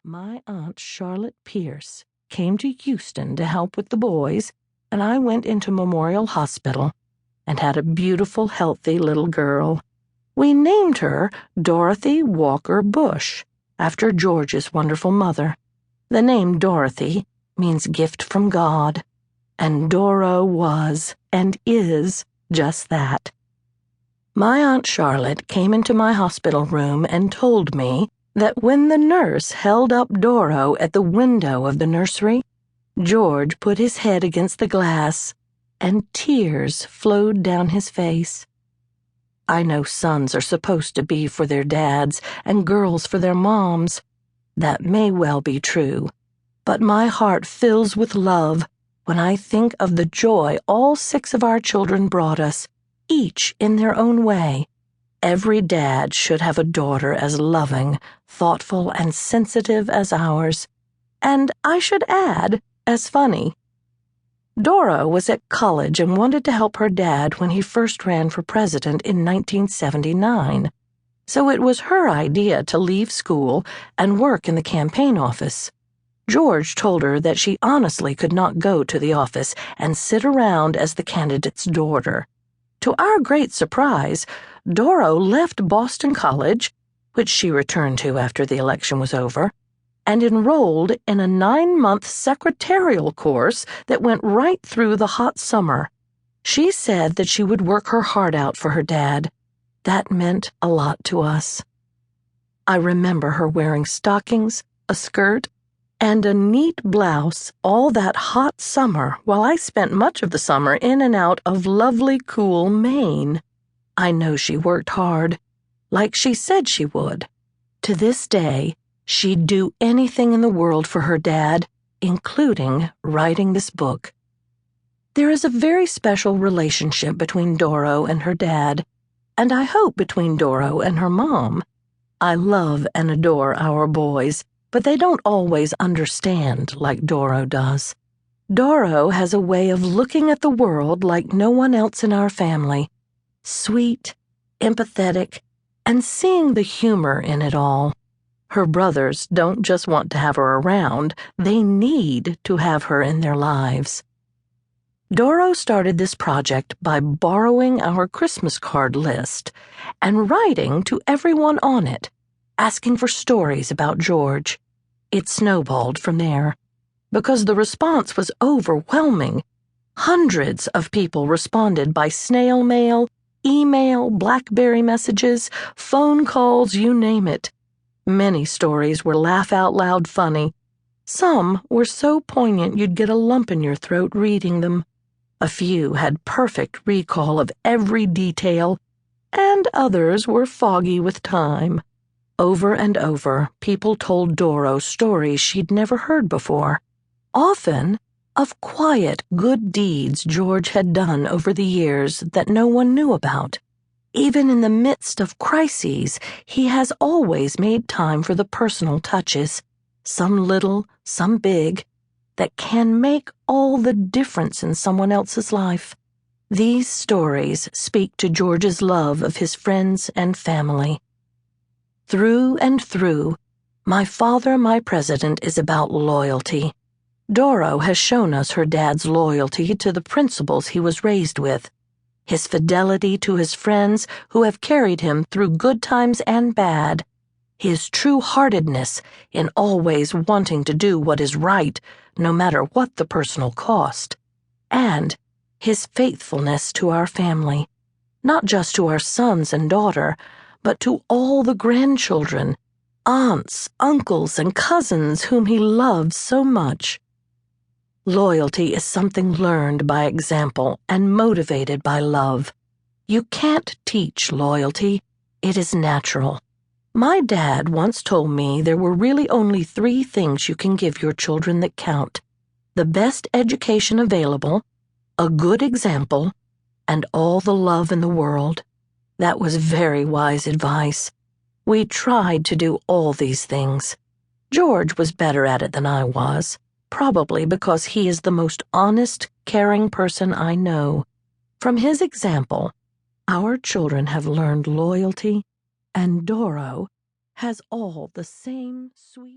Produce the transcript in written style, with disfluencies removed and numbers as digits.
My Aunt Charlotte Pierce came to Houston to help with the boys, and I went into Memorial Hospital and had a beautiful, healthy little girl. We named her Dorothy Walker Bush, after George's wonderful mother. The name Dorothy means gift from God, and Doro was and is just that. My Aunt Charlotte came into my hospital room and told me that when the nurse held up Doro at the window of the nursery, George put his head against the glass and tears flowed down his face. I know sons are supposed to be for their dads and girls for their moms. That may well be true, but my heart fills with love when I think of the joy all 6 of our children brought us, each in their own way. Every dad should have a daughter as loving, thoughtful, and sensitive as ours. And I should add, as funny. Doro was at college and wanted to help her dad when he first ran for president in 1979. So it was her idea to leave school and work in the campaign office. George told her that she honestly could not go to the office and sit around as the candidate's daughter. To our great surprise, Doro left Boston College, which she returned to after the election was over, and enrolled in a 9-month secretarial course that went right through the hot summer. She said that she would work her heart out for her dad. That meant a lot to us. I remember her wearing stockings, a skirt, and a neat blouse all that hot summer while I spent much of the summer in and out of lovely, cool Maine. I know she worked hard, like she said she would. To this day, she'd do anything in the world for her dad, including writing this book. There is a very special relationship between Doro and her dad, and I hope between Doro and her mom. I love and adore our boys, but they don't always understand like Doro does. Doro has a way of looking at the world like no one else in our family. Sweet, empathetic, and seeing the humor in it all. Her brothers don't just want to have her around, they need to have her in their lives. Doro started this project by borrowing our Christmas card list and writing to everyone on it, asking for stories about George. It snowballed from there, because the response was overwhelming. Hundreds of people responded by snail mail, email, BlackBerry messages, phone calls, you name it. Many stories were laugh-out-loud funny. Some were so poignant you'd get a lump in your throat reading them. A few had perfect recall of every detail, and others were foggy with time. Over and over, people told Doro stories she'd never heard before, often of quiet, good deeds George had done over the years that no one knew about. Even in the midst of crises, he has always made time for the personal touches, some little, some big, that can make all the difference in someone else's life. These stories speak to George's love of his friends and family. Through and through, My Father, My President is about loyalty. Doro has shown us her dad's loyalty to the principles he was raised with, his fidelity to his friends who have carried him through good times and bad, his true-heartedness in always wanting to do what is right, no matter what the personal cost, and his faithfulness to our family, not just to our sons and daughter, but to all the grandchildren, aunts, uncles, and cousins whom he loved so much. Loyalty is something learned by example and motivated by love. You can't teach loyalty. It is natural. My dad once told me there were really only 3 things you can give your children that count: the best education available, a good example, and all the love in the world. That was very wise advice. We tried to do all these things. George was better at it than I was, probably because he is the most honest, caring person I know. From his example, our children have learned loyalty, and Doro has all the same sweet